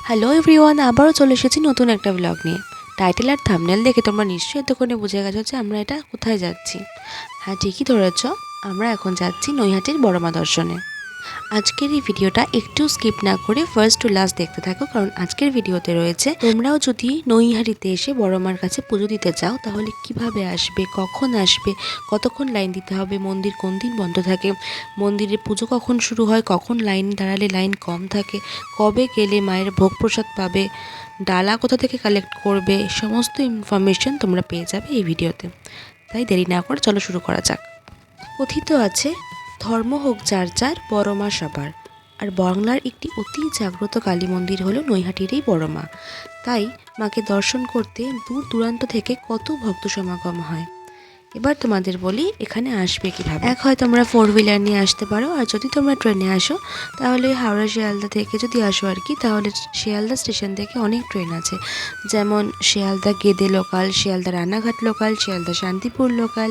Hello everyone, আবারও চলে এসেছি নতুন একটা ব্লগ নিয়ে। টাইটেল আর থাম্বনেল দেখে তোমরা নিশ্চয়ই এতক্ষণে বুঝে গেছো যে আমরা এটা কোথায় যাচ্ছি। হ্যাঁ, ঠিকই ধরেছ, আমরা এখন যাচ্ছি নৈহাটির বড়মা দর্শনে। আজকের এই ভিডিওটা একটু স্কিপ না করে ফার্স্ট টু লাস্ট দেখতে থাকো, কারণ আজকের ভিডিওতে রয়েছে তোমরাও যদি নৈহাটিতে এসে বড়মার কাছে পুজো দিতে চাও তাহলে কিভাবে আসবে, কখন আসবে, কতক্ষণ লাইন দিতে হবে, মন্দির কোন দিন বন্ধ থাকে, মন্দিরে পুজো কখন শুরু হয়, কখন লাইন দাঁড়ালে লাইন কম থাকে, কবে গেলে মায়ের ভোগ প্রসাদ পাবে, ডালা কোথা থেকে কালেক্ট করবে, সমস্ত ইনফরমেশন তোমরা পেয়ে যাবে এই ভিডিওতে। তাই দেরি না করে চলো শুরু করা যাক। কথিত আছে, ধর্ম হোক যার যার, বড়মা সবার। আর বাংলার একটি অতি জাগ্রত কালী মন্দির হলো নৈহাটির এই বড়মা। তাই মাকে দর্শন করতে দূর দূরান্ত থেকে কত ভক্ত সমাগম হয়। এবার তোমাদের বলি এখানে আসবে কীভাবে। এক হয় তোমরা 4 হুইলার নিয়ে আসতে পারো, আর যদি তোমরা ট্রেনে আসো তাহলে হাওড়া শিয়ালদা থেকে যদি আসো আর কি, তাহলে শিয়ালদা স্টেশন থেকে অনেক ট্রেন আছে, যেমন Sealdah Gede local, Sealdah Ranaghat local, Sealdah Shantipur local,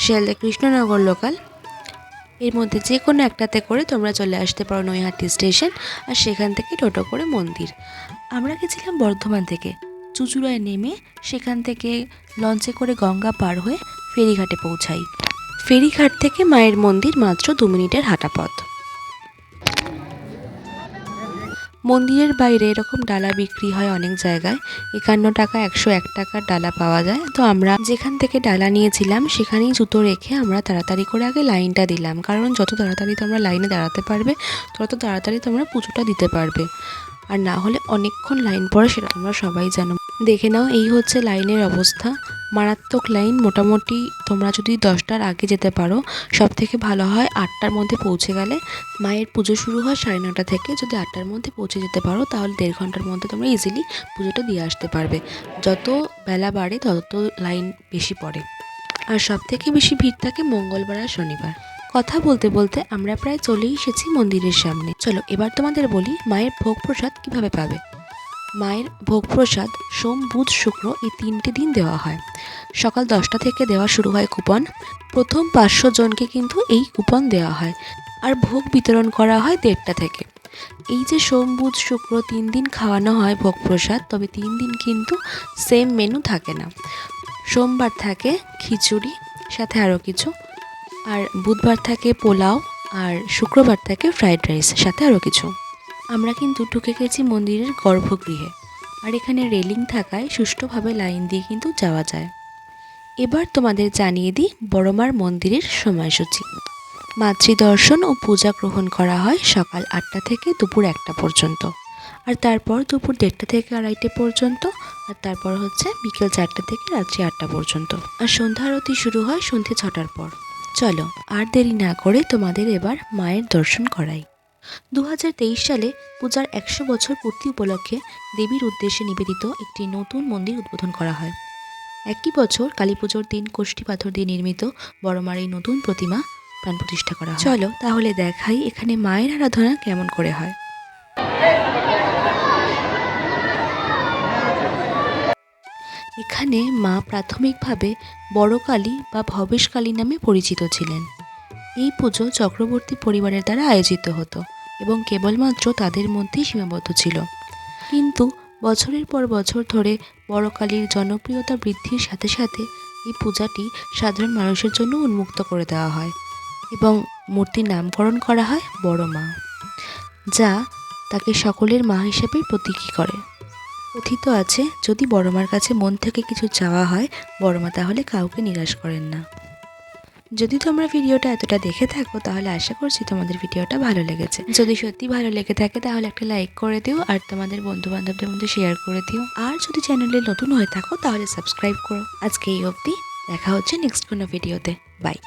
Sealdah Krishnanagar local. এর মধ্যে যে কোনো একটাতে করে তোমরা চলে আসতে পারো নৈহাটি স্টেশন, আর সেখান থেকে টোটো করে মন্দির। আমরা গেছিলাম বর্ধমান থেকে, চুঁচুড়ায় নেমে সেখান থেকে লঞ্চে করে গঙ্গা পার হয়ে ফেরিঘাটে পৌঁছাই। ফেরিঘাট থেকে মায়ের মন্দির মাত্র 2 মিনিটের হাঁটা পথ। মন্দিরের বাইরে এরকম ডালা বিক্রি হয় অনেক জায়গায়, 51 টাকা 101 টাকার ডালা পাওয়া যায়। তো আমরা যেখান থেকে ডালা নিয়েছিলাম সেখানেই জুতো রেখে আমরা তাড়াতাড়ি করে আগে লাইনটা দিলাম, কারণ যত তাড়াতাড়ি তোমরা লাইনে দাঁড়াতে পারবে তত তাড়াতাড়ি তোমরা পুজোটা দিতে পারবে, আর না হলে অনেকক্ষণ লাইন পড়ে, সেটা তোমরা সবাই জানো। দেখে নাও, এই হচ্ছে লাইনের অবস্থা, মারাত্মক লাইন। মোটামুটি তোমরা যদি 10টার আগে যেতে পারো সব থেকে ভালো হয়। 8টার মধ্যে পৌঁছে গেলে, মায়ের পুজো শুরু হয় 9:30 থেকে, যদি 8টার মধ্যে পৌঁছে যেতে পারো তাহলে 1.5 ঘন্টার মধ্যে তোমরা ইজিলি পুজোটা দিয়ে আসতে পারবে। যত বেলা বাড়ে তত লাইন বেশি পড়ে, আর সব থেকে বেশি ভিড় থাকে মঙ্গলবার আর শনিবার। কথা বলতে বলতে আমরা প্রায় চলেই এসেছি মন্দিরের সামনে। চলো এবার তোমাদের বলি মায়ের ভোগ প্রসাদ কীভাবে পাবে। মায়ের ভোগ প্রসাদ সোম, বুধ, শুক্র এই 3টে দিন দেওয়া হয়। সকাল 10টা থেকে দেওয়া শুরু হয় কুপন। প্রথম 500 জনকে কিন্তু এই কুপন দেওয়া হয়, আর ভোগ বিতরণ করা হয় 1:30টা থেকে। এই যে সোম, বুধ, শুক্র 3 দিন খাওয়ানো হয় ভোগ প্রসাদ, তবে 3 দিন কিন্তু সেম মেনু থাকে না। সোমবার থাকে খিচুড়ি সাথে আরও কিছু, আর বুধবার থাকে পোলাও, আর শুক্রবার থাকে ফ্রাইড রাইস সাথে আরও কিছু। আমরা কিন্তু ঢুকে গেছি মন্দিরের গর্ভগৃহে, আর এখানে রেলিং থাকায় সুষ্ঠুভাবে লাইন দিয়ে কিন্তু যাওয়া যায়। এবার তোমাদের জানিয়ে দিই বড়মার মন্দিরের সময়সূচি। মাতৃদর্শন ও পূজা গ্রহণ করা হয় সকাল 8টা থেকে দুপুর 1টা পর্যন্ত, আর তারপর দুপুর 1:30 থেকে 2:30 পর্যন্ত, আর তারপর হচ্ছে বিকেল 4টা থেকে রাত্রি 8টা পর্যন্ত, আর সন্ধ্যা আরতি শুরু হয় সন্ধ্যে 6টার পর। চলো আর দেরি না করে তোমাদের এবার মায়ের দর্শন করাই। 2023 সালে পূজার 100 বছর পূর্তি উপলক্ষে দেবীর উদ্দেশ্যে নিবেদিত একটি নতুন মন্দির উদ্বোধন করা হয়। একই বছর কালী পুজোর দিন কোষ্ঠী পাথর দিয়ে নির্মিত বড়মার এই নতুন প্রতিমা প্রাণ প্রতিষ্ঠা করা হয়। চলো তাহলে দেখাই এখানে মায়ের আরাধনা কেমন করে হয়। এখানে মা প্রাথমিকভাবে বড় কালী বা ভবেশ কালী নামে পরিচিত ছিলেন। এই পুজো চক্রবর্তী পরিবারের দ্বারা আয়োজিত হতো এবং কেবলমাত্র তাদের মধ্যেই সীমাবদ্ধ ছিল। কিন্তু বছরের পর বছর ধরে বড় কালীর জনপ্রিয়তা বৃদ্ধির সাথে সাথে এই পূজাটি সাধারণ মানুষের জন্য উন্মুক্ত করে দেওয়া হয় এবং মূর্তির নামকরণ করা হয় বড় মা, যা তাকে সকলের মা হিসেবে প্রতীকী করে। কথিত আছে, যদি বড়মার কাছে মন থেকে কিছু চাওয়া হয় বড়মা তাহলে কাউকে নিরাশ করেন না। যদি তোমরা ভিডিওটা এতটা দেখে থাকো তাহলে আশা করছি তোমাদের ভিডিওটা ভালো লেগেছে। যদি সত্যি ভালো লেগে থাকে তাহলে একটা লাইক করে দিও, আর তোমাদের বন্ধু বান্ধবদের মধ্যে শেয়ার করে দিও। আর যদি চ্যানেলে নতুন হয়ে থাকো তাহলে সাবস্ক্রাইব করো। আজকে এই অবধি, দেখা হচ্ছে নেক্সট কোনো ভিডিওতে। বাই।